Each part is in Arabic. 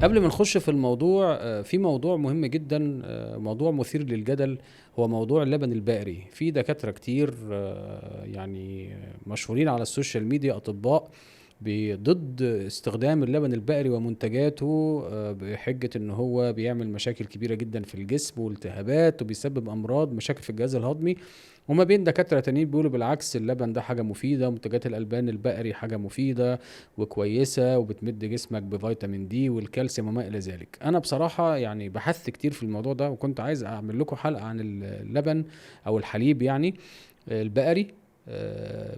قبل ما نخش في الموضوع في موضوع مهم جدا، موضوع مثير للجدل. هو موضوع اللبن البقري. في دكاترة كتير يعني مشهورين على السوشيال ميديا، أطباء ضد استخدام اللبن البقري ومنتجاته، بحجة ان هو بيعمل مشاكل كبيرة جدا في الجسم والتهابات وبيسبب امراض مشاكل في الجهاز الهضمي. وما بين دكاترة تانيين بيقولوا بالعكس، اللبن ده حاجة مفيدة، منتجات الألبان البقري حاجة مفيدة وكويسة وبتمد جسمك بفيتامين دي والكالسيوم وما إلى ذلك. أنا بصراحة يعني بحثت كتير في الموضوع ده، وكنت عايز أعمل لكم حلقة عن اللبن أو الحليب يعني البقري.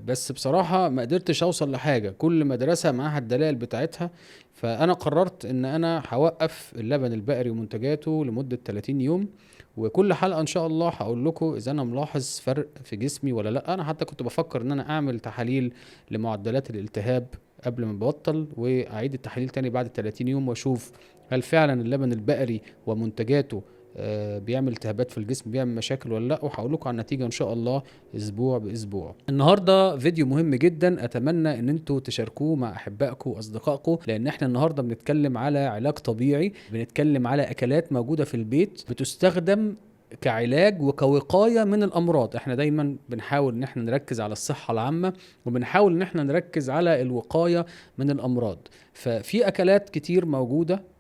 بس بصراحة ما قدرتش اوصل لحاجة، كل مدرسة معاها الدلائل بتاعتها. فانا قررت ان انا هوقف اللبن البقري ومنتجاته لمدة 30 يوم، وكل حلقة ان شاء الله هقول لكم اذا انا ملاحظ فرق في جسمي ولا لا. انا حتى كنت بفكر ان انا اعمل تحاليل لمعدلات الالتهاب قبل ما ببطل، واعيد التحاليل تاني بعد 30 يوم واشوف هل فعلا اللبن البقري ومنتجاته بيعمل التهابات في الجسم، بيعمل مشاكل ولا لا. وهقول لكم عن النتيجه ان شاء الله اسبوع باسبوع. النهارده فيديو مهم جدا، اتمنى ان انتوا تشاركوه مع احبائكم واصدقائكم، لان احنا النهارده بنتكلم على علاج طبيعي، بنتكلم على اكلات موجوده في البيت بتستخدم كعلاج وكوقايه من الامراض. احنا دايما بنحاول ان احنا نركز على الصحه العامه، وبنحاول ان احنا نركز على الوقايه من الامراض. ففي اكلات كتير موجوده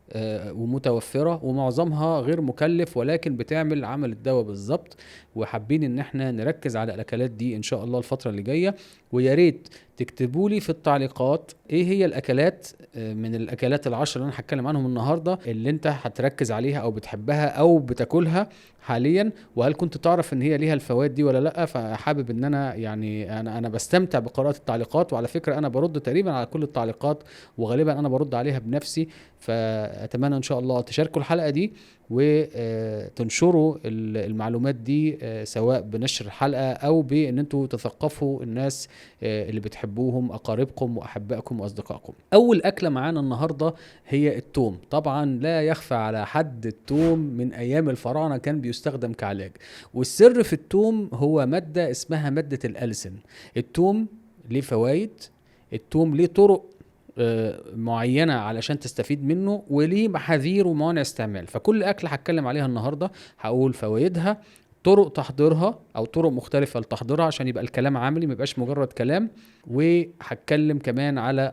ومتوفرة، ومعظمها غير مكلف ولكن بتعمل عمل الدواء بالظبط. وحابين ان احنا نركز على الاكلات دي ان شاء الله الفترة اللي جاية. ويا ريت تكتبوا لي في التعليقات ايه هي الاكلات من الاكلات العشر اللي انا هتكلم عنهم النهارده اللي انت هتركز عليها او بتحبها او بتاكلها حاليا، وهل كنت تعرف ان هي ليها الفوائد دي ولا لا. فحابب ان انا يعني انا بستمتع بقراءة التعليقات، وعلى فكرة انا برد تقريبا على كل التعليقات، وغالبا انا برد عليها بنفسي. فاتمنى ان شاء الله تشاركوا الحلقة دي وتنشروا المعلومات دي، سواء بنشر الحلقة او بان انتوا تثقفوا الناس اللي بتحبوهم، اقاربكم واحبائكم واصدقائكم. اول اكلة معانا النهاردة هي التوم. طبعا لا يخفى على حد التوم من ايام الفراعنة كان بيستخدم كعلاج، والسر في التوم هو مادة اسمها مادة الألسن. التوم ليه فوائد، التوم ليه طرق معينة علشان تستفيد منه، وليه محاذير وموانع استعمال. فكل أكل هتكلم عليها النهاردة هقول فوائدها، طرق تحضيرها أو طرق مختلفة لتحضيرها عشان يبقى الكلام عملي ميبقاش مجرد كلام. وهتكلم كمان على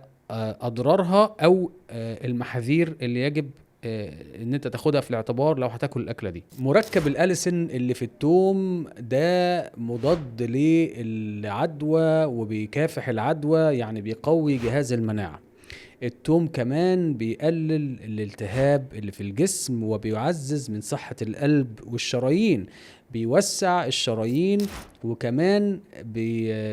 أضرارها أو المحاذير اللي يجب ان انت تاخدها في الاعتبار لو هتاكل الاكله دي. مركب الاليسن اللي في التوم ده مضاد للعدوى وبيكافح العدوى، يعني بيقوي جهاز المناعه. التوم كمان بيقلل الالتهاب اللي في الجسم وبيعزز من صحة القلب والشرايين، بيوسع الشرايين، وكمان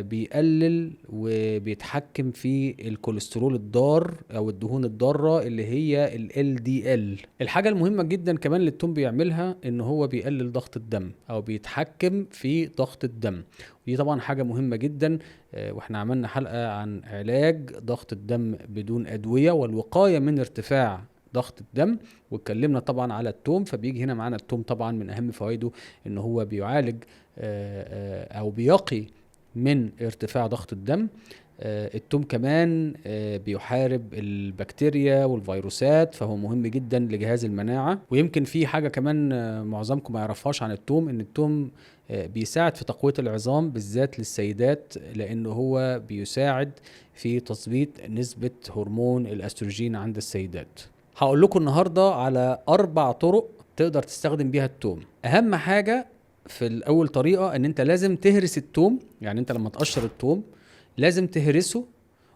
بيقلل وبيتحكم في الكوليسترول الضار او الدهون الضارة اللي هي ال LDL. الحاجة المهمة جدا كمان اللي التوم بيعملها ان هو بيقلل ضغط الدم او بيتحكم في ضغط الدم، ودي طبعا حاجة مهمة جدا. واحنا عملنا حلقة عن علاج ضغط الدم بدون أدوية والوقاية من ارتفاع ضغط الدم، واتكلمنا طبعا على التوم. فبيجي هنا معانا التوم طبعا من أهم فوائده ان هو بيعالج او بيقي من ارتفاع ضغط الدم. التوم كمان بيحارب البكتيريا والفيروسات، فهو مهم جدا لجهاز المناعة. ويمكن في حاجة كمان معظمكم ما يعرفهاش عن التوم، ان التوم بيساعد في تقوية العظام بالذات للسيدات، لأنه هو بيساعد في تظبيط نسبة هرمون الأستروجين عند السيدات. هقول لكم النهاردة على 4 طرق تقدر تستخدم بيها التوم. أهم حاجة في الأول طريقة ان انت لازم تهرس التوم. يعني انت لما تقشر التوم لازم تهرسه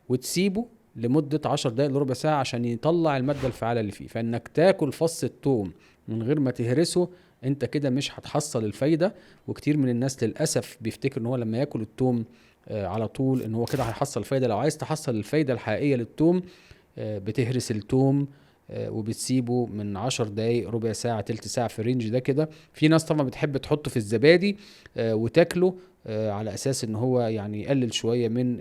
وتسيبه لمدة 10 دقائق لربع ساعة عشان يطلع المادة الفعالة اللي فيه. فانك تاكل فص التوم من غير ما تهرسه انت كده مش هتحصل الفايدة. وكتير من الناس للأسف بيفتكر ان هو لما ياكل التوم على طول ان هو كده هيحصل الفايدة. لو عايز تحصل الفايدة الحقيقية للتوم بتهرس التوم وبتسيبه من 10 دقايق ربع ساعة تلت ساعة في الرينج ده كده. في ناس طبعا بتحب تحطه في الزبادي وتاكله على اساس ان هو يعني يقلل شوية من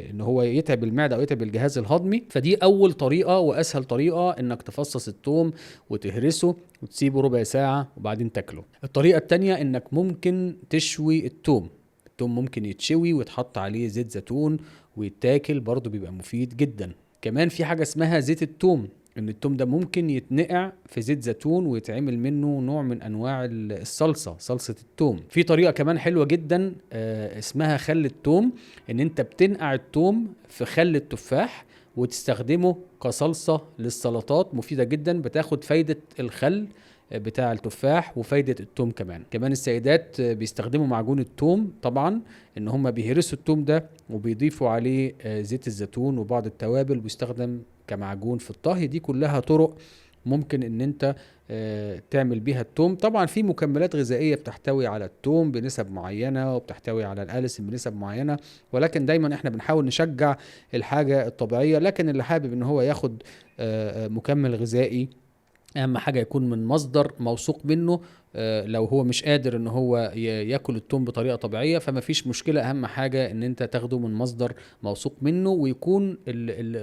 ان هو يتعب المعدة او يتعب الجهاز الهضمي. فدي اول طريقة واسهل طريقة، انك تفصص الثوم وتهرسه وتسيبه ربع ساعة وبعدين تاكله. الطريقة التانية انك ممكن تشوي الثوم. الثوم ممكن يتشوي ويتحط عليه زيت زيتون ويتاكل، برضو بيبقى مفيد جدا. كمان في حاجة اسمها زيت الثوم. ان التوم ده ممكن يتنقع في زيت زيتون ويتعمل منه نوع من انواع الصلصة، صلصة التوم. في طريقة كمان حلوة جدا اسمها خل التوم، ان انت بتنقع التوم في خل التفاح وتستخدمه كصلصة للسلطات، مفيدة جدا، بتاخد فايدة الخل بتاع التفاح وفايدة التوم. كمان السيدات بيستخدموا معجون التوم طبعا، ان هم بيهرسوا التوم ده وبيضيفوا عليه زيت الزيتون وبعض التوابل، وبيستخدم كمعجون في الطهي. دي كلها طرق ممكن ان انت تعمل بيها التوم. طبعا في مكملات غذائية بتحتوي على التوم بنسب معينة، وبتحتوي على الأليسين بنسب معينة، ولكن دايما احنا بنحاول نشجع الحاجة الطبيعية. لكن اللي حابب ان هو ياخد مكمل غذائي، اهم حاجة يكون من مصدر موثوق منه. لو هو مش قادر ان هو ياكل التوم بطريقة طبيعية فما فيش مشكلة، اهم حاجة ان انت تاخده من مصدر موثوق منه، ويكون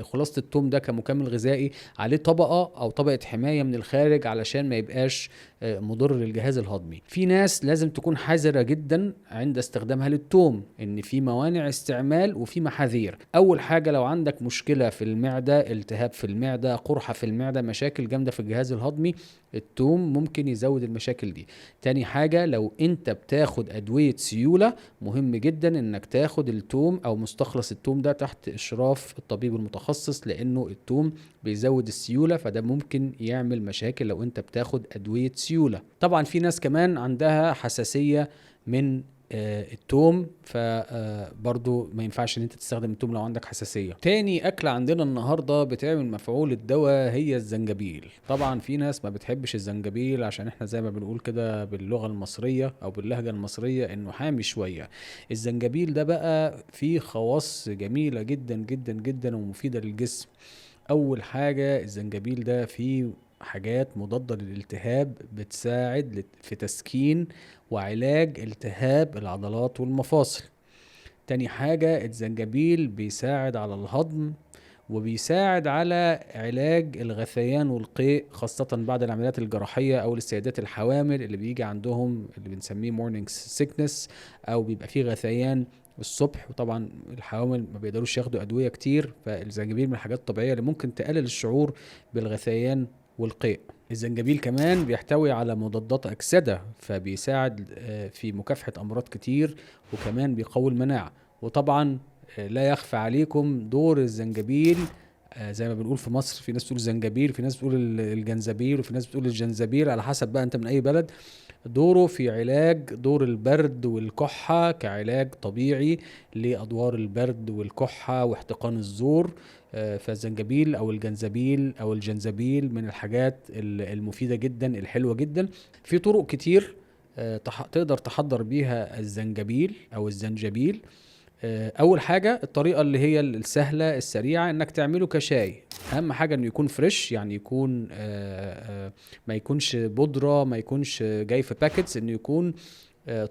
خلاصة التوم ده كمكمل غذائي عليه طبقة او طبقة حماية من الخارج علشان ما يبقاش مضر للجهاز الهضمي. في ناس لازم تكون حذرة جدا عند استخدامها للتوم، ان في موانع استعمال وفي محاذير. اول حاجة، لو عندك مشكلة في المعدة، التهاب في المعدة، قرحة في المعدة، مشاكل جامدة في الجهاز الهضمي، التوم ممكن يزود المشاكل دي. تاني حاجة، لو انت بتاخد ادوية سيولة، مهم جدا انك تاخد التوم او مستخلص التوم ده تحت اشراف الطبيب المتخصص، لانه التوم بيزود السيولة، فده ممكن يعمل مشاكل لو انت بتاخد ادوية سيولة. طبعا في ناس كمان عندها حساسية من التوم، فبرضو ما ينفعش ان انت تستخدم التوم لو عندك حساسية. تاني اكلة عندنا النهاردة بتعمل مفعول الدواء هي الزنجبيل. طبعا في ناس ما بتحبش الزنجبيل عشان احنا زي ما بنقول كده باللغة المصرية او باللهجة المصرية انه حامي شوية. الزنجبيل ده بقى فيه خواص جميلة جدا جدا جدا ومفيدة للجسم. اول حاجة، الزنجبيل ده فيه حاجات مضادة للالتهاب، بتساعد في تسكين وعلاج التهاب العضلات والمفاصل. تاني حاجة، الزنجبيل بيساعد على الهضم، وبيساعد على علاج الغثيان والقيء، خاصة بعد العمليات الجراحية أو للسيدات الحوامل اللي بيجي عندهم اللي بنسميه morning sickness، أو بيبقى فيه غثيان الصبح. وطبعا الحوامل ما بيقدروش ياخدوا أدوية كتير، فالزنجبيل من الحاجات الطبيعية اللي ممكن تقلل الشعور بالغثيان والقيء. الزنجبيل كمان بيحتوي على مضادات أكسدة، فبيساعد في مكافحة أمراض كتير، وكمان بيقوي المناعة. وطبعا لا يخفى عليكم دور الزنجبيل، زي ما بنقول في مصر، في ناس بتقول زنجبيل، في ناس بتقول الجنزبيل، وفي ناس بتقول الجنزبيل، على حسب بقى انت من اي بلد. دوره في علاج دور البرد والكحة كعلاج طبيعي لأدوار البرد والكحة واحتقان الزور. فالزنجبيل أو الجنزبيل أو الجنزبيل من الحاجات المفيدة جدا الحلوة جدا. في طرق كتير تقدر تحضر بيها الزنجبيل أو الزنجبيل. اول حاجه، الطريقه اللي هي السهله السريعه، انك تعمله كشاي. اهم حاجه انه يكون فريش، يعني يكون ما يكونش بودره، ما يكونش جاي في باكيتس، انه يكون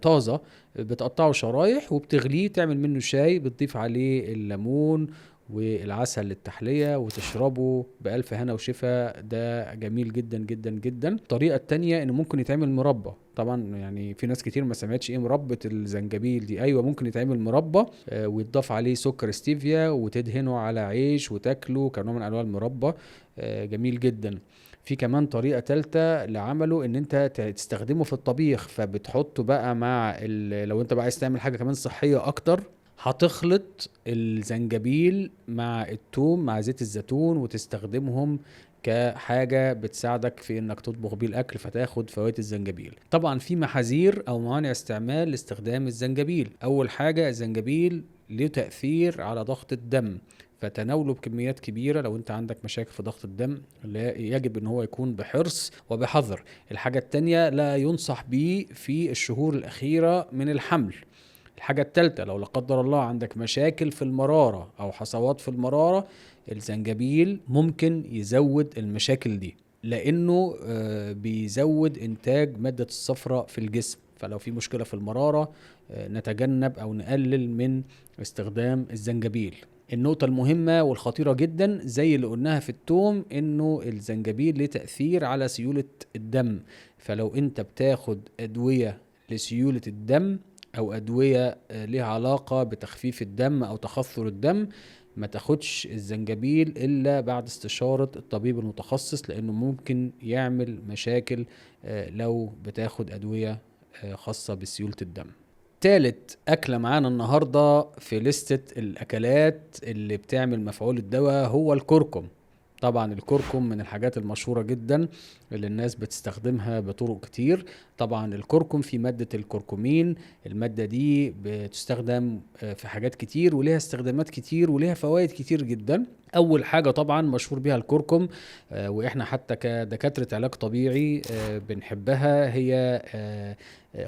طازه. بتقطعه شرايح وبتغليه، تعمل منه شاي، بتضيف عليه الليمون والعسل للتحلية وتشربه بألف هنا وشفا. ده جميل جدا جدا جدا. الطريقة التانية انه ممكن يتعمل مربى. طبعا يعني في ناس كتير ما سمعتش ايه مربى الزنجبيل دي. ايوه، ممكن يتعمل مربى ويتضاف عليه سكر ستيفيا وتدهنه على عيش وتاكله كنوع من انواع المربى. جميل جدا. في كمان طريقة تالتة لعمله، ان انت تستخدمه في الطبيخ، فبتحطه بقى مع لو انت بقى عايز تعمل حاجة كمان صحية اكتر، هتخلط الزنجبيل مع التوم مع زيت الزيتون وتستخدمهم كحاجة بتساعدك في انك تطبخ بيه الاكل، فتاخد فوائد الزنجبيل. طبعا في محاذير او موانع استعمال لاستخدام الزنجبيل. اول حاجة، الزنجبيل له تأثير على ضغط الدم، فتناوله بكميات كبيرة لو انت عندك مشاكل في ضغط الدم يجب ان هو يكون بحرص وبحذر. الحاجة التانية، لا ينصح به في الشهور الاخيرة من الحمل. الحاجة التالتة، لو لا قدر الله عندك مشاكل في المرارة أو حصوات في المرارة، الزنجبيل ممكن يزود المشاكل دي، لأنه بيزود إنتاج مادة الصفراء في الجسم. فلو في مشكلة في المرارة نتجنب أو نقلل من استخدام الزنجبيل. النقطة المهمة والخطيرة جدا زي اللي قلناها في التوم، إنه الزنجبيل له تأثير على سيولة الدم. فلو أنت بتاخد أدوية لسيولة الدم، او ادوية لها علاقة بتخفيف الدم او تخثر الدم، ما تاخدش الزنجبيل الا بعد استشارة الطبيب المتخصص، لانه ممكن يعمل مشاكل لو بتاخد ادوية خاصة بسيولة الدم. تالت أكلة معانا النهاردة في لستة الأكلات اللي بتعمل مفعول الدواء هو الكركم. طبعا الكركم من الحاجات المشهورة جدا اللي الناس بتستخدمها بطرق كتير. طبعا الكركم في مادة الكركمين، المادة دي بتستخدم في حاجات كتير وليها استخدامات كتير وليها فوائد كتير جدا. اول حاجة طبعا مشهور بيها الكركم، واحنا حتى كدكاترة علاج طبيعي بنحبها، هي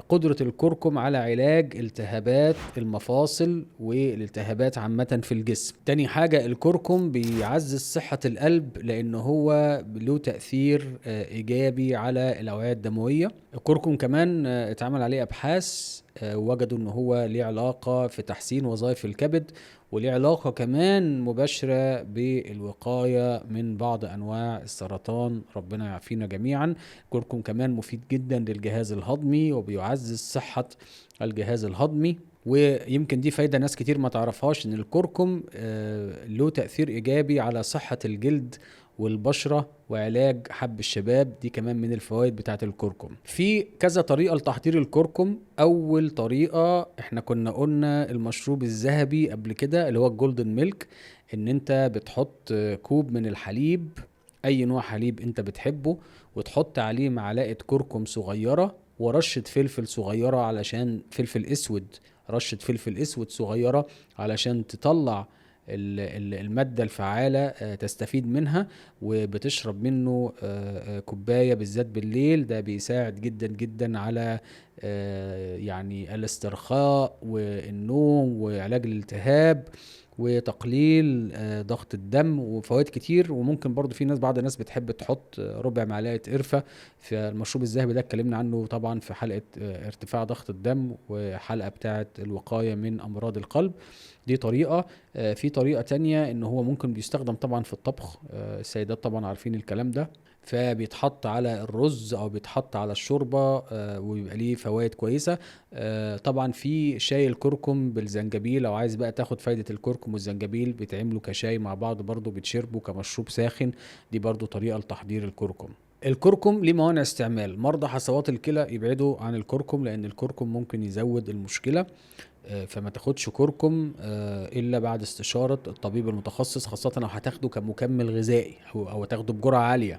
قدرة الكركم على علاج التهابات المفاصل والالتهابات عامة في الجسم. تاني حاجة الكركم بيعزز صحة القلب، لأن هو له تأثير إيجابي على الأوعية الدموية. الكركم كمان اتعمل عليه أبحاث وجدوا أنه هو ليه علاقة في تحسين وظائف الكبد، وليه علاقة كمان مباشرة بالوقاية من بعض أنواع السرطان، ربنا يعافينا جميعا. الكركم كمان مفيد جدا للجهاز الهضمي وبيعزز صحة الجهاز الهضمي. ويمكن دي فايدة ناس كتير ما تعرفهاش، ان الكركم له تأثير ايجابي على صحة الجلد والبشرة وعلاج حب الشباب، دي كمان من الفوائد بتاعت الكركم. في كذا طريقة لتحضير الكركم. اول طريقة احنا كنا قلنا المشروب الذهبي قبل كده اللي هو الجولدن ميلك، ان انت بتحط كوب من الحليب، اي نوع حليب انت بتحبه، وتحط عليه معلقة كركم صغيرة ورشة فلفل صغيرة علشان فلفل اسود، رشة فلفل اسود صغيرة علشان تطلع المادة الفعالة تستفيد منها، وبتشرب منه كوباية بالذات بالليل. ده بيساعد جدا جدا على يعني الاسترخاء والنوم وعلاج الالتهاب وتقليل ضغط الدم وفوائد كتير. وممكن برضو في ناس، بعض الناس بتحب تحط ربع معلقة قرفة في المشروب الذهبي ده، اتكلمنا عنه طبعا في حلقة ارتفاع ضغط الدم وحلقة بتاعة الوقاية من أمراض القلب. دي طريقة. في طريقة تانية ان هو ممكن بيستخدم طبعا في الطبخ، السيدات طبعا عارفين الكلام ده، فبيتحط على الرز او بيتحط على الشوربة وبيبقى ليه فوائد كويسة. طبعا في شاي الكركم بالزنجبيل، لو عايز بقى تاخد فايدة الكركم والزنجبيل بيتعملوا كشاي مع بعض برضو، بتشربوا كمشروب ساخن. دي برضو طريقة لتحضير الكركم. الكركم ليه موانع استعمال. مرضى حصوات الكلى يبعدوا عن الكركم، لان الكركم ممكن يزود المشكلة، فما تاخدش كركم الا بعد استشارة الطبيب المتخصص، خاصة لو هتاخده كمكمل غذائي او تاخده بجرعة عالية.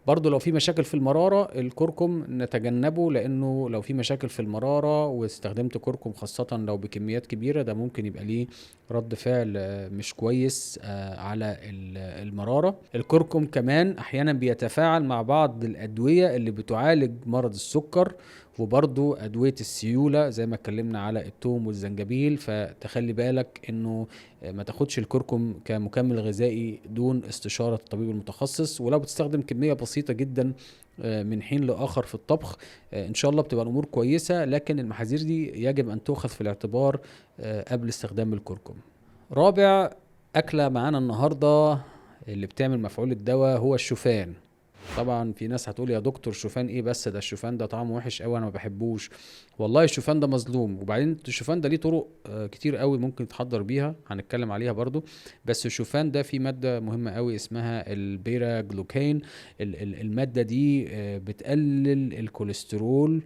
برضو لو في مشاكل في المرارة الكركم نتجنبه، لانه لو في مشاكل في المرارة واستخدمت كركم خاصة لو بكميات كبيرة، ده ممكن يبقى ليه رد فعل مش كويس على المرارة. الكركم كمان احيانا بيتفاعل مع بعض الادوية اللي بتعالج مرض السكر، وبرضو ادوية السيولة زي ما اتكلمنا على التوم والزنجبيل. فتخلي بالك انه ما تاخدش الكركم كمكمل غذائي دون استشارة الطبيب المتخصص. ولو بتستخدم كمية بسيطة جدا من حين لآخر في الطبخ، ان شاء الله بتبقى الامور كويسة، لكن المحاذير دي يجب ان تؤخذ في الاعتبار قبل استخدام الكركم. رابع اكلة معانا النهاردة اللي بتعمل مفعول الدواء هو الشوفان. طبعا في ناس هتقول يا دكتور شوفان ايه بس، ده الشوفان ده طعمه وحش قوي انا ما بحبوش. والله الشوفان ده مظلوم. وبعدين الشوفان ده ليه طرق كتير قوي ممكن تحضر بيها، هنتكلم عليها برضو. بس الشوفان ده فيه مادة مهمة قوي اسمها البيرا جلوكين. المادة دي بتقلل الكوليسترول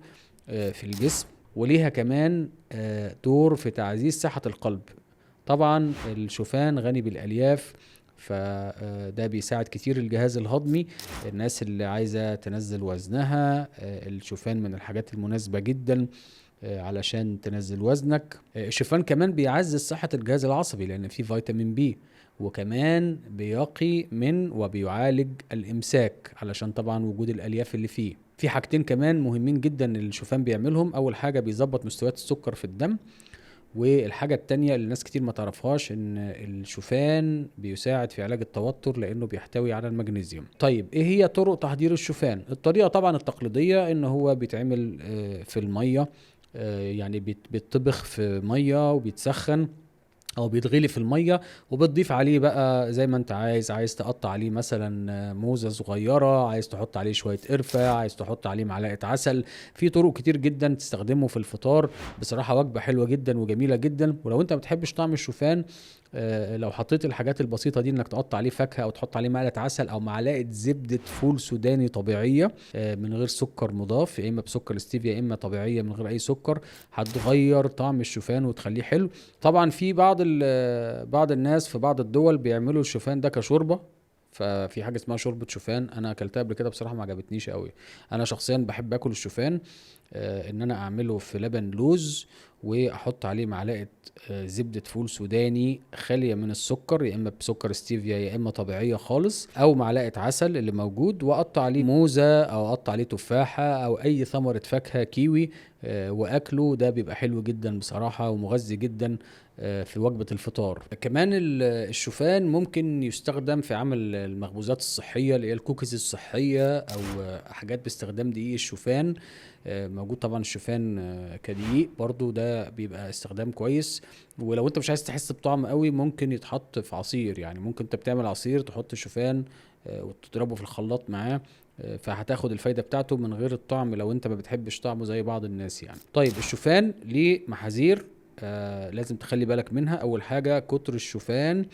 في الجسم، وليها كمان دور في تعزيز صحة القلب. طبعا الشوفان غني بالالياف، فده بيساعد كتير الجهاز الهضمي. الناس اللي عايزة تنزل وزنها الشوفان من الحاجات المناسبة جدا علشان تنزل وزنك. الشوفان كمان بيعزز صحة الجهاز العصبي لأن فيه فيتامين بي، وكمان بيقي من وبيعالج الإمساك علشان طبعا وجود الألياف اللي فيه. في حاجتين كمان مهمين جدا الشوفان بيعملهم. أول حاجة بيظبط مستويات السكر في الدم، والحاجة التانية اللي الناس كتير ما تعرفهاش ان الشوفان بيساعد في علاج التوتر لانه بيحتوي على المغنيسيوم. طيب ايه هي طرق تحضير الشوفان؟ الطريقة طبعا التقليدية ان هو بيتعمل في المية، يعني بيتطبخ في مية وبيتسخن او بيتغلي في الميه، وبتضيف عليه بقى زي ما انت عايز تقطع عليه مثلا موزه صغيره، عايز تحط عليه شويه قرفه، عايز تحط عليه معلقه عسل. في طرق كتير جدا تستخدمه في الفطار. بصراحه وجبه حلوه جدا وجميله جدا. ولو انت ما بتحبش طعم الشوفان لو حطيت الحاجات البسيطة دي، انك تقطع عليه فاكهة او تحط عليه معلقة عسل او معلقة زبدة فول سوداني طبيعية من غير سكر مضاف، يا اما بسكر ستيفيا يا اما طبيعية من غير اي سكر، هتغير طعم الشوفان وتخليه حلو. طبعا في بعض الناس في بعض الدول بيعملوا الشوفان ده كشوربة، ففي حاجه اسمها شوربه شوفان، انا اكلتها قبل كده بصراحه ما عجبتنيش قوي. انا شخصيا بحب اكل الشوفان ان انا اعمله في لبن لوز، واحط عليه معلقه زبده فول سوداني خاليه من السكر، يا اما بسكر ستيفيا يا اما طبيعيه خالص، او معلقه عسل اللي موجود، واقطع عليه موزه او اقطع عليه تفاحه او اي ثمره فاكهه كيوي واكله. ده بيبقى حلو جدا بصراحه ومغذي جدا في وجبة الفطار. كمان الشوفان ممكن يستخدم في عمل المخبوزات الصحية اللي هي الكوكيز الصحية، أو حاجات باستخدام دقيق الشوفان. موجود طبعا الشوفان كدقيق برضو، ده بيبقى استخدام كويس. ولو انت مش عايز تحس بطعم قوي ممكن يتحط في عصير، يعني ممكن انت بتعمل عصير تحط الشوفان وتضربه في الخلاط معاه، فهتاخد الفايدة بتاعته من غير الطعم لو انت ما بتحبش طعمه زي بعض الناس يعني. طيب الشوفان ليه محاذير لازم تخلي بالك منها. اول حاجة كتر الشوفان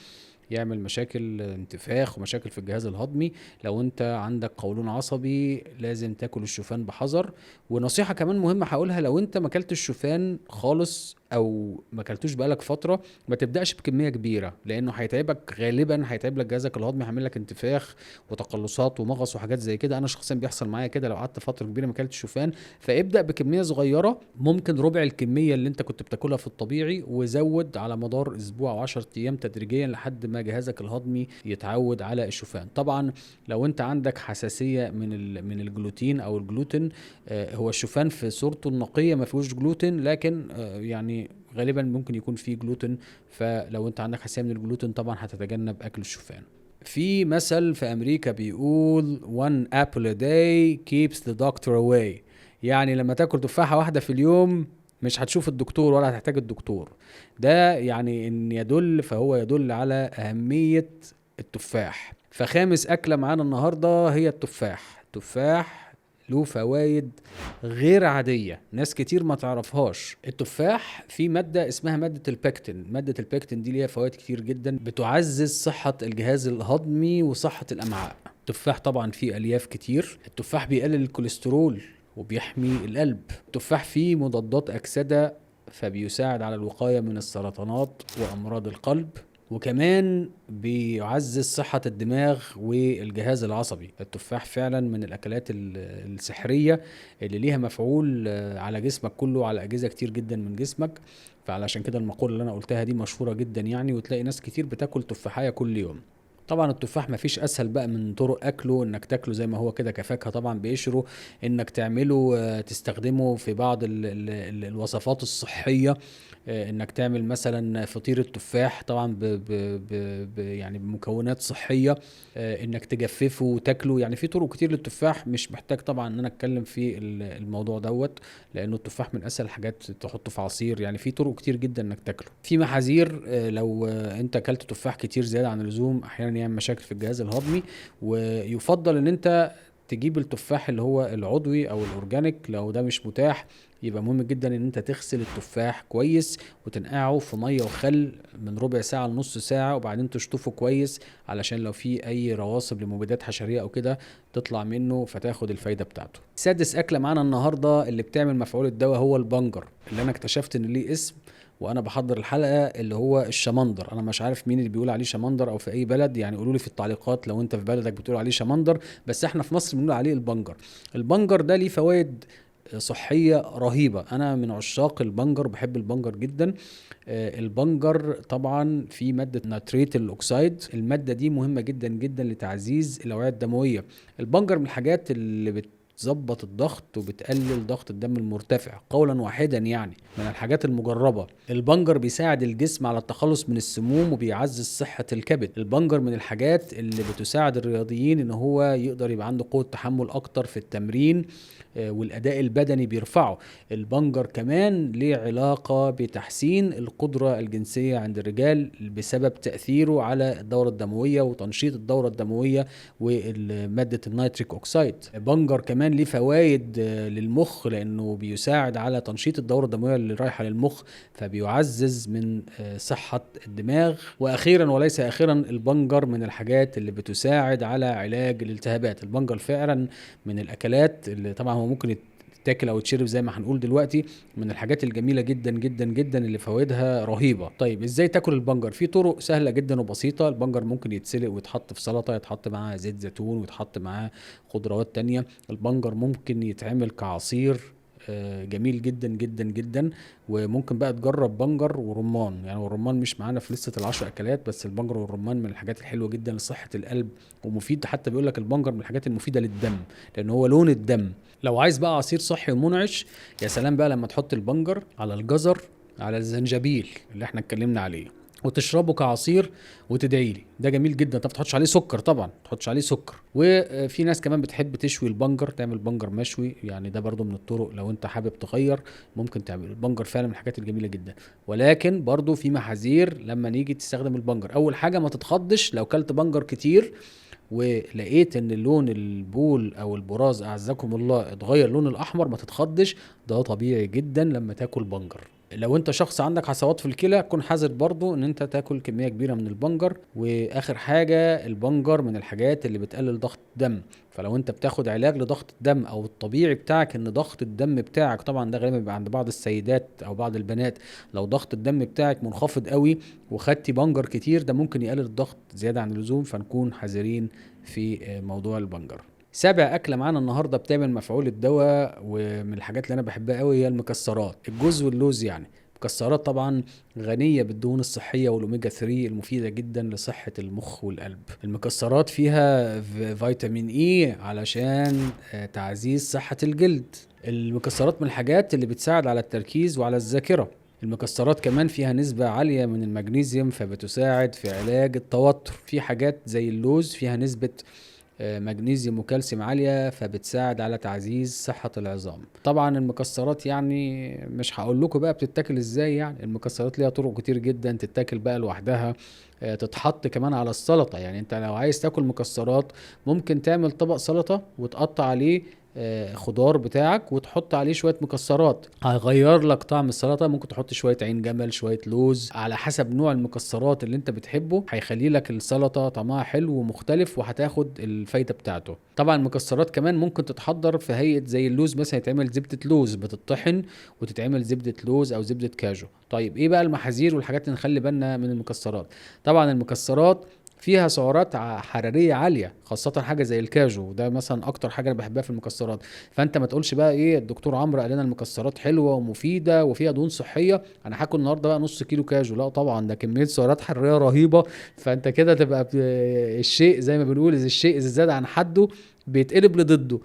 يعمل مشاكل انتفاخ ومشاكل في الجهاز الهضمي. لو انت عندك قولون عصبي لازم تاكل الشوفان بحذر. ونصيحة كمان مهمة هقولها، لو انت ما اكلتش الشوفان خالص او ما اكلتوش بقالك فترة، ما تبدأش بكمية كبيرة، لانه هيتعبك، غالبا هيتعب لك جهازك الهضمي، هيعمل لك انتفاخ وتقلصات ومغص وحاجات زي كده. انا شخصيا بيحصل معايا كده لو قعدت فترة كبيرة ما اكلتش شوفان. فابدأ بكمية صغيرة، ممكن ربع الكمية اللي انت كنت بتاكلها في الطبيعي، وزود على مدار اسبوع او 10 ايام تدريجيا لحد ما جهازك الهضمي يتعود على الشوفان. طبعا لو انت عندك حساسية من الجلوتين او الجلوتين، هو الشوفان في صورته النقية ما فيهوش جلوتين، لكن يعني غالبا ممكن يكون فيه جلوتين، فلو انت عندك حساسية من الجلوتين طبعا هتتجنب اكل الشوفان. في مثل في امريكا بيقول one apple a day keeps the doctor away، يعني لما تاكل تفاحة واحدة في اليوم مش هتشوف الدكتور ولا هتحتاج الدكتور. ده يعني ان يدل، فهو يدل على اهمية التفاح. فخامس اكلة معانا النهاردة هي التفاح. التفاح له فوائد غير عادية، ناس كتير ما تعرفهاش. التفاح فيه مادة اسمها مادة البكتين. مادة البكتين دي ليها فوائد كتير جدا، بتعزز صحة الجهاز الهضمي وصحة الأمعاء. التفاح طبعا فيه ألياف كتير. التفاح بيقلل الكوليسترول وبيحمي القلب. التفاح فيه مضادات أكسدة، فبيساعد على الوقاية من السرطانات وأمراض القلب. وكمان بيعزز صحة الدماغ والجهاز العصبي. التفاح فعلا من الأكلات السحرية اللي ليها مفعول على جسمك كله، على أجهزة كتير جدا من جسمك. فعلشان كده المقولة اللي أنا قلتها دي مشهورة جدا يعني، وتلاقي ناس كتير بتاكل تفاحية كل يوم. طبعا التفاح مفيش اسهل بقى من طرق اكله، انك تاكله زي ما هو كده كفاكهه طبعا بقشره، انك تعمله تستخدمه في بعض ال الوصفات الصحيه، انك تعمل مثلا فطير التفاح طبعا يعني بمكونات صحيه، انك تجففه وتاكله. يعني في طرق كتير للتفاح، مش محتاج طبعا ان انا اتكلم في الموضوع دوت، لانه التفاح من اسهل الحاجات تحطه في عصير. يعني في طرق كتير جدا انك تاكله. في محاذير، لو انت اكلت تفاح كتير زياده عن اللزوم احيانا يعمل مشاكل في الجهاز الهضمي. ويفضل ان انت تجيب التفاح اللي هو العضوي او الاورجانيك. لو ده مش متاح يبقى مهم جدا ان انت تغسل التفاح كويس وتنقعه في ميه وخل من ربع ساعه لنص ساعه، وبعدين تشطفه كويس علشان لو في اي رواسب لمبيدات حشريه او كده تطلع منه فتاخد الفايده بتاعته. سادس اكله معانا النهارده اللي بتعمل مفعول الدواء هو البنجر، اللي انا اكتشفت ان ليه اسم وانا بحضر الحلقه، اللي هو الشمندر. انا مش عارف مين اللي بيقول عليه شمندر او في اي بلد، يعني قولوا لي في التعليقات لو انت في بلدك بتقول عليه شمندر، بس احنا في مصر بنقول عليه البنجر. البنجر ده ليه فوائد صحية رهيبة. أنا من عشاق البنجر، بحب البنجر جدا. البنجر طبعا في مادة نتريت الأكسيد، المادة دي مهمة جدا جدا لتعزيز الأوعية الدموية. البنجر من الحاجات اللي بتظبط الضغط وبتقلل ضغط الدم المرتفع قولا واحدا، يعني من الحاجات المجربة. البنجر بيساعد الجسم على التخلص من السموم وبيعزز صحة الكبد. البنجر من الحاجات اللي بتساعد الرياضيين ان هو يقدر يبقى عنده قوة تحمل اكتر في التمرين، والاداء البدني بيرفعه. البنجر كمان ليه علاقة بتحسين القدرة الجنسية عند الرجال بسبب تأثيره على الدورة الدموية وتنشيط الدورة الدموية ومادة النيتريك اوكسيد. بنجر كمان ليه فوائد للمخ، لانه بيساعد على تنشيط الدورة الدموية اللي رايحة للمخ، فبيعزز من صحة الدماغ. واخيرا وليس اخيرا، البنجر من الحاجات اللي بتساعد على علاج الالتهابات. البنجر فعلا من الاكلات اللي طبعا هو ممكن تاكل او تشرب زي ما هنقول دلوقتي، من الحاجات الجميله جدا جدا جدا اللي فوائدها رهيبه. طيب ازاي تاكل البنجر؟ في طرق سهله جدا وبسيطه. البنجر ممكن يتسلق ويتحط في سلطه، يتحط معاه زيت زيتون ويتحط معاه خضروات تانية. البنجر ممكن يتعمل كعصير جميل جدا جدا جدا. وممكن بقى تجرب بنجر ورمان، يعني والرمان مش معانا في لستة ال10 اكلات، بس البنجر والرمان من الحاجات الحلوة جدا لصحة القلب ومفيد. حتى بيقول لك البنجر من الحاجات المفيدة للدم لان هو لون الدم. لو عايز بقى عصير صحي ومنعش، يا سلام بقى لما تحط البنجر على الجزر على الزنجبيل اللي احنا اتكلمنا عليه وتشربه كعصير وتدعي لي، ده جميل جدا. طب تحطش عليه سكر طبعا، تحطش عليه سكر. وفي ناس كمان بتحب تشوي البنجر، تعمل بنجر مشوي، يعني ده برضو من الطرق لو انت حابب تغير ممكن تعمل. البنجر فعلا من الحاجات الجميله جدا، ولكن برضو في محاذير لما نيجي تستخدم البنجر. اول حاجه ما تتخضش لو كلت بنجر كتير ولقيت ان لون البول او البراز اعزكم الله اتغير لون الاحمر، ما تتخضش، ده طبيعي جدا لما تاكل بنجر. لو انت شخص عندك حصوات في الكلى كن حذر برضو ان انت تاكل كمية كبيرة من البنجر. واخر حاجة، البنجر من الحاجات اللي بتقلل ضغط الدم، فلو انت بتاخد علاج لضغط الدم او الطبيعي بتاعك ان ضغط الدم بتاعك، طبعا ده غالبا بيبقى عند بعض السيدات او بعض البنات، لو ضغط الدم بتاعك منخفض قوي وخدتي بنجر كتير ده ممكن يقلل الضغط زيادة عن اللزوم، فنكون حذرين في موضوع البنجر. سابع أكلة معانا النهاردة بتعمل مفعول الدواء، ومن الحاجات اللي أنا بحبها قوي هي المكسرات، الجوز واللوز يعني. مكسرات طبعا غنية بالدهون الصحية والأوميجا 3 المفيدة جدا لصحة المخ والقلب. المكسرات فيها فيتامين إي علشان تعزيز صحة الجلد. المكسرات من الحاجات اللي بتساعد على التركيز وعلى الذاكرة. المكسرات كمان فيها نسبة عالية من المغنيسيوم فبتساعد في علاج التوتر. في حاجات زي اللوز فيها نسبة مغنيسيوم وكالسيوم عالية فبتساعد على تعزيز صحة العظام. طبعا المكسرات يعني مش هقول لكم بقى بتتاكل ازاي، يعني المكسرات ليها طرق كتير جدا، تتاكل بقى لوحدها، تتحط كمان على السلطة. يعني انت لو عايز تاكل مكسرات ممكن تعمل طبق سلطة وتقطع عليه خضار بتاعك وتحط عليه شوية مكسرات، هيغير لك طعم السلطة. ممكن تحط شوية عين جمل، شوية لوز، على حسب نوع المكسرات اللي انت بتحبه، هيخلي لك السلطة طعمها حلو ومختلف وهتاخد الفايدة بتاعته. طبعا المكسرات كمان ممكن تتحضر في هيئة زي اللوز، مثلا يتعمل زبدة لوز بتطحن وتتعمل زبدة لوز او زبدة كاجو. طيب ايه بقى المحاذير والحاجات اللي نخلي بالنا من المكسرات؟ طبعا المكسرات فيها سعرات حراريه عاليه، خاصه حاجه زي الكاجو، ده مثلا اكتر حاجه انا بحبها في المكسرات. فانت ما تقولش بقى ايه الدكتور عمرو قال لنا المكسرات حلوه ومفيده وفيها دهون صحيه انا هاكل النهارده بقى نص كيلو كاجو، لا طبعا ده كميه سعرات حراريه رهيبه. فانت كده تبقى الشيء زي ما بنقول اذا الشيء اذا زاد عن حده بيتقلب لضده.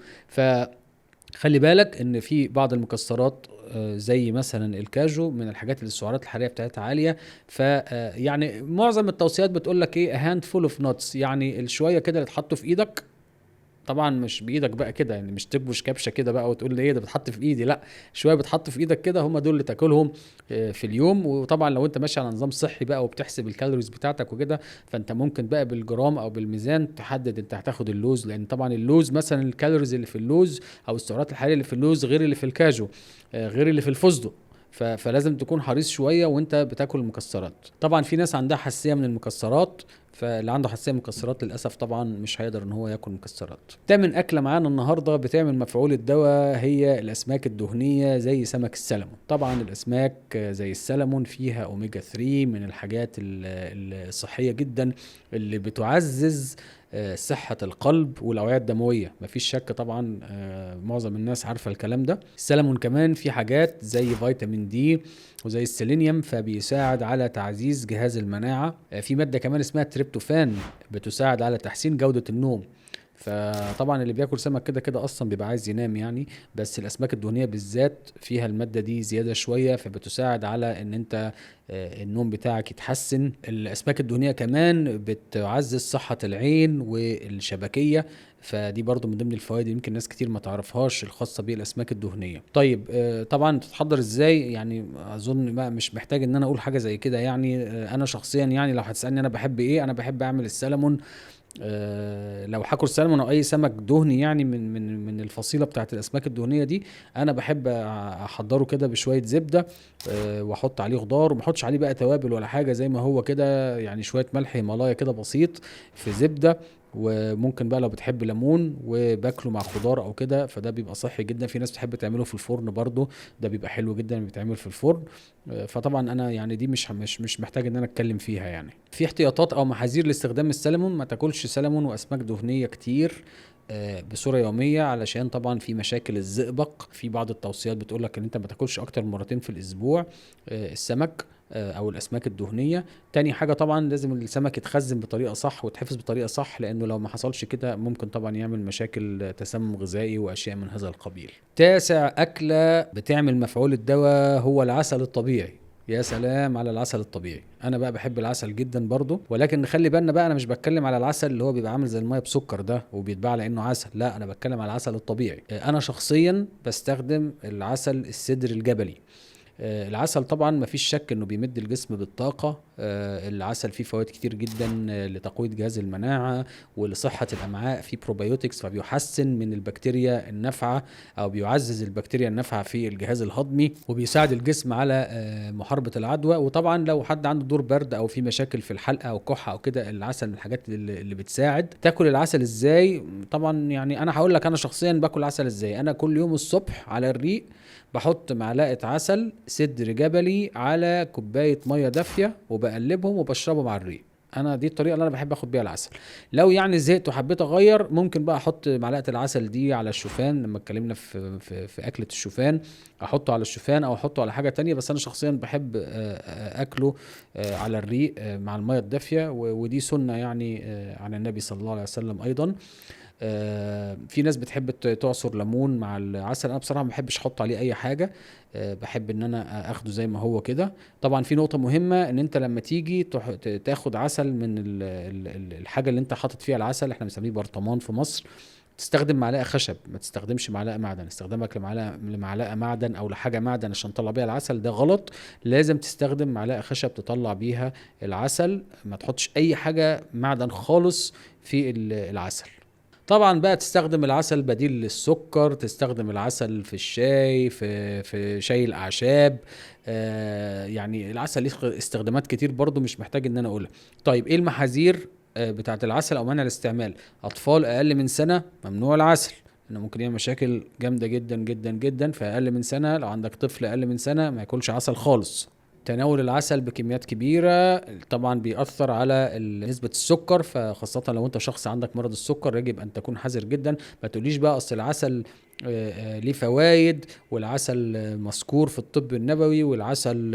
خلي بالك ان في بعض المكسرات زي مثلا الكاجو من الحاجات اللي السعرات الحراريه بتاعتها عاليه. ف يعني معظم التوصيات بتقول لك ايه هاند فول اوف نوتس، يعني الشويه كده اللي تحطه في ايدك، طبعا مش بايدك بقى كده، يعني مش تكبش كبشه كده بقى وتقول لي ايه ده بتحط في ايدي، لا شويه بتحط في ايدك كده، هم دول اللي تاكلهم في اليوم. وطبعا لو انت ماشي على نظام صحي بقى وبتحسب الكالوريز بتاعتك وكده، فانت ممكن بقى بالجرام او بالميزان تحدد انت هتاخد اللوز، لان طبعا اللوز مثلا الكالوريز اللي في اللوز او السعرات الحراريه اللي في اللوز غير اللي في الكاجو غير اللي في الفستق. فلازم تكون حريص شويه وانت بتاكل المكسرات. طبعا في ناس عندها حساسيه من المكسرات، فاللي عنده حساسيه من المكسرات للاسف طبعا مش هيقدر ان هو ياكل مكسرات. تامن اكله معانا النهارده بتعمل مفعول الدواء هي الاسماك الدهنيه زي سمك السلمون. طبعا الاسماك زي السلمون فيها اوميجا 3 من الحاجات الصحيه جدا اللي بتعزز صحة القلب والأوعية الدموية، مفيش شك طبعا، معظم الناس عارفة الكلام ده. السلمون كمان في حاجات زي فيتامين دي وزي السيلينيوم فبيساعد على تعزيز جهاز المناعة. في مادة كمان اسمها تريبتوفان بتساعد على تحسين جودة النوم. فطبعا اللي بياكل سمك كده كده اصلا بيبقى عايز ينام يعني، بس الاسماك الدهنيه بالذات فيها الماده دي زياده شويه، فبتساعد على ان انت النوم بتاعك يتحسن. الاسماك الدهنيه كمان بتعزز صحه العين والشبكيه، فدي برضو من ضمن الفوائد يمكن ناس كتير ما تعرفهاش الخاصه بالاسماك الدهنيه. طيب طبعا تتحضر ازاي؟ يعني اظن بقى مش محتاج ان انا اقول حاجه زي كده يعني. انا شخصيا يعني لو هتسالني انا بحب ايه، انا بحب اعمل السلمون. لو هاكل سلمون او اي سمك دهني يعني من الفصيله بتاعت الاسماك الدهنيه دي، انا بحب احضره كده بشويه زبده، واحط عليه خضار، وما احطش عليه بقى توابل ولا حاجه زي ما هو كده يعني، شويه ملح هيمالايا كده بسيط في زبده، وممكن بقى لو بتحب ليمون وباكله مع خضار او كده، فده بيبقى صحي جدا. في ناس بتحب تعمله في الفرن برضو، ده بيبقى حلو جدا بيتعمل في الفرن. فطبعا انا يعني دي مش محتاج ان انا اتكلم فيها يعني. في احتياطات او محاذير لاستخدام السلمون: ما تاكلش سلمون واسماك دهنيه كتير بصوره يوميه، علشان طبعا في مشاكل الزئبق. في بعض التوصيات بتقول لك ان انت ما تاكلش اكتر من مرتين في الاسبوع السمك او الاسماك الدهنيه. تاني حاجه طبعا لازم السمك يتخزن بطريقه صح ويتحفظ بطريقه صح، لانه لو ما حصلش كده ممكن طبعا يعمل مشاكل تسمم غذائي واشياء من هذا القبيل. تاسع اكله بتعمل مفعول الدواء هو العسل الطبيعي. يا سلام على العسل الطبيعي، انا بقى بحب العسل جدا برضو، ولكن نخلي بالنا بقى، انا مش بتكلم على العسل اللي هو بيبقى عامل زي الميه بسكر ده وبيتباع على انه عسل، لا انا بتكلم على العسل الطبيعي. انا شخصيا بستخدم العسل السدر الجبلي. العسل طبعا مفيش شك انه بيمد الجسم بالطاقة. العسل فيه فوائد كتير جدا لتقوية جهاز المناعة ولصحة الامعاء، فيه بروبيوتكس فبيحسن من البكتيريا النافعة او بيعزز البكتيريا النافعة في الجهاز الهضمي، وبيساعد الجسم على محاربة العدوى. وطبعا لو حد عنده دور برد او في مشاكل في الحلقة او كحة او كده، العسل من الحاجات اللي بتساعد. تاكل العسل ازاي؟ طبعا يعني انا هقول لك انا شخصيا باكل عسل ازاي. انا كل يوم الصبح على الريق بحط معلقة عسل سدر جبلي على كوباية مية دافية وبقلبهم وبشربهم مع الريق. انا دي الطريقه اللي انا بحب اخد بيها العسل. لو يعني زهقت وحبيت اغير، ممكن بقى احط معلقه العسل دي على الشوفان، لما اتكلمنا في اكله الشوفان، احطه على الشوفان او احطه على حاجه تانية. بس انا شخصيا بحب اكله على الريق مع الميه الدافيه، ودي سنه يعني عن النبي صلى الله عليه وسلم ايضا. في ناس بتحب تعصر ليمون مع العسل، انا بصراحه ما بحبش احط عليه اي حاجه. بحب ان انا اخده زي ما هو كده. طبعا في نقطه مهمه، ان انت لما تيجي تاخد عسل من الحاجه اللي انت حاطط فيها العسل، احنا بنسميه برطمان في مصر، تستخدم معلقه خشب، ما تستخدمش معلقه معدن. استخدامك لمعلقه معدن او لحاجه معدن عشان تطلع بيها العسل ده غلط. لازم تستخدم معلقه خشب تطلع بيها العسل، ما تحطش اي حاجه معدن خالص في العسل. طبعا بقى تستخدم العسل بديل للسكر، تستخدم العسل في الشاي، في شاي الاعشاب. يعني العسل ليه استخدامات كتير برضو مش محتاج ان انا اقولها. طيب ايه المحاذير بتاعت العسل او منع الاستعمال؟ اطفال اقل من سنة ممنوع العسل، انه ممكن يعمل مشاكل جامدة جدا جدا جدا. فاقل من سنة، لو عندك طفل اقل من سنة ما ياكلش عسل خالص. تناول العسل بكميات كبيرة طبعا بيأثر على نسبة السكر، فخاصة لو انت شخص عندك مرض السكر يجب ان تكون حذر جدا. ما تقوليش بقى اصل العسل ليه فوائد، والعسل مذكور في الطب النبوي، والعسل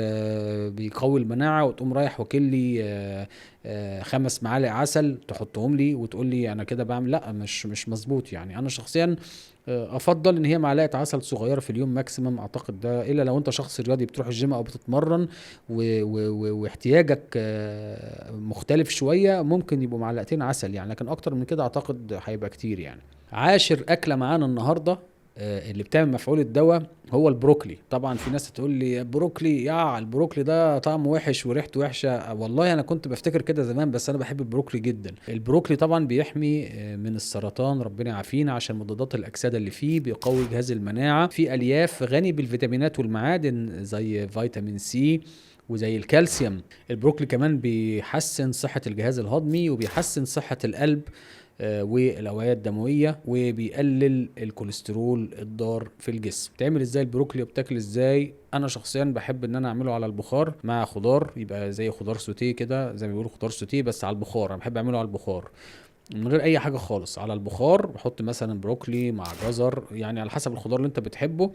بيقوي المناعة، وتقوم رايح واكل لي 5 معالق عسل تحطهم لي وتقول لي انا كده بعمل. لا، مش مظبوط يعني. انا شخصيا افضل ان هي معلقه عسل صغيره في اليوم ماكسيمم، اعتقد ده الا لو انت شخص رياضي بتروح الجيم او بتتمرن واحتياجك مختلف شويه، ممكن يبقوا معلقتين عسل يعني، لكن اكتر من كده اعتقد هيبقى كتير يعني. عاشر اكله معانا النهارده اللي بتعمل مفعول الدواء هو البروكلي. طبعا في ناس تقول لي بروكلي، يا البروكلي ده طعمه وحش وريحته وحشه. والله انا كنت بفتكر كده زمان، بس انا بحب البروكلي جدا. البروكلي طبعا بيحمي من السرطان، ربنا يعافينا، عشان مضادات الاكسده اللي فيه، بيقوي جهاز المناعه، في الياف غني بالفيتامينات والمعادن زي فيتامين سي وزي الكالسيوم. البروكلي كمان بيحسن صحة الجهاز الهضمي، وبيحسن صحة القلب والاوعيه الدمويه، وبيقلل الكوليسترول الضار في الجسم. بتعمل ازاي البروكلي وبتاكل ازاي؟ انا شخصيا بحب ان انا اعمله على البخار مع خضار، يبقى زي خضار سوتيه كده، زي ما بيقولوا خضار سوتيه بس على البخار. انا بحب اعمله على البخار. من غير اي حاجه خالص، على البخار بحط مثلا بروكلي مع جزر، يعني على حسب الخضار اللي انت بتحبه،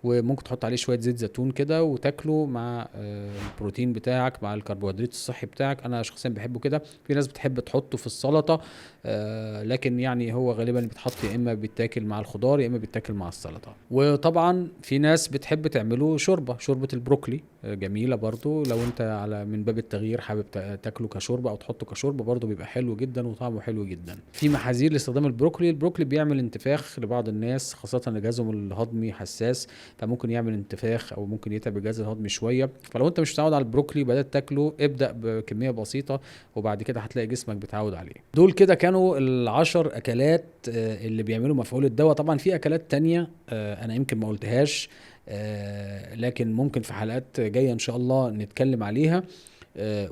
وممكن تحط عليه شويه زيت زيتون كده وتاكله مع البروتين بتاعك مع الكربوهيدرات الصحي بتاعك. انا شخصيا بحبه كده. في ناس بتحب تحطه في السلطه، لكن يعني هو غالبا بيتحط يا اما بيتاكل مع الخضار يا اما بيتاكل مع السلطه. وطبعا في ناس بتحب تعمله شوربه البروكلي، جميله برضو. لو انت على من باب التغيير حابب تاكله كشوربه او تحطه كشوربه، برضو بيبقى حلو جدا وطعمه حلو جدا. في محاذير لاستخدام البروكلي. البروكلي بيعمل انتفاخ لبعض الناس، خاصه ان جهازهم الهضمي حساس، فممكن يعمل انتفاخ او ممكن يتعب الجهاز الهضمي شويه. فلو انت مش متعود على البروكلي بدات تاكله، ابدا بكميه بسيطه وبعد كده هتلاقي جسمك بيتعود عليه. دول كده كانوا العشر اكلات اللي بيعملوا مفعول الدواء. طبعا في اكلات تانية انا يمكن ما قلتهاش، لكن ممكن في حلقات جاية ان شاء الله نتكلم عليها.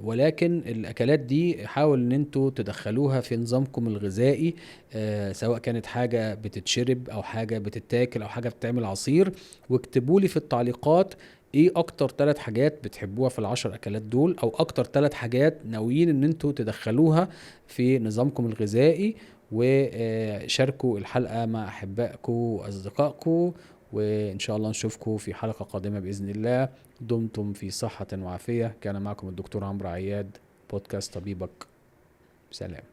ولكن الاكلات دي حاول ان انتوا تدخلوها في نظامكم الغذائي، سواء كانت حاجة بتتشرب او حاجة بتتاكل او حاجة بتعمل عصير. واكتبوا لي في التعليقات ايه اكتر 3 حاجات بتحبوها في العشر اكلات دول، او اكتر 3 حاجات ناويين ان انتوا تدخلوها في نظامكم الغذائي. وشاركوا الحلقة مع احبائكم واصدقائكم، وإن شاء الله نشوفكم في حلقة قادمة بإذن الله. دمتم في صحة وعافية. كان معكم الدكتور عمرو عياد، بودكاست طبيبك. سلام.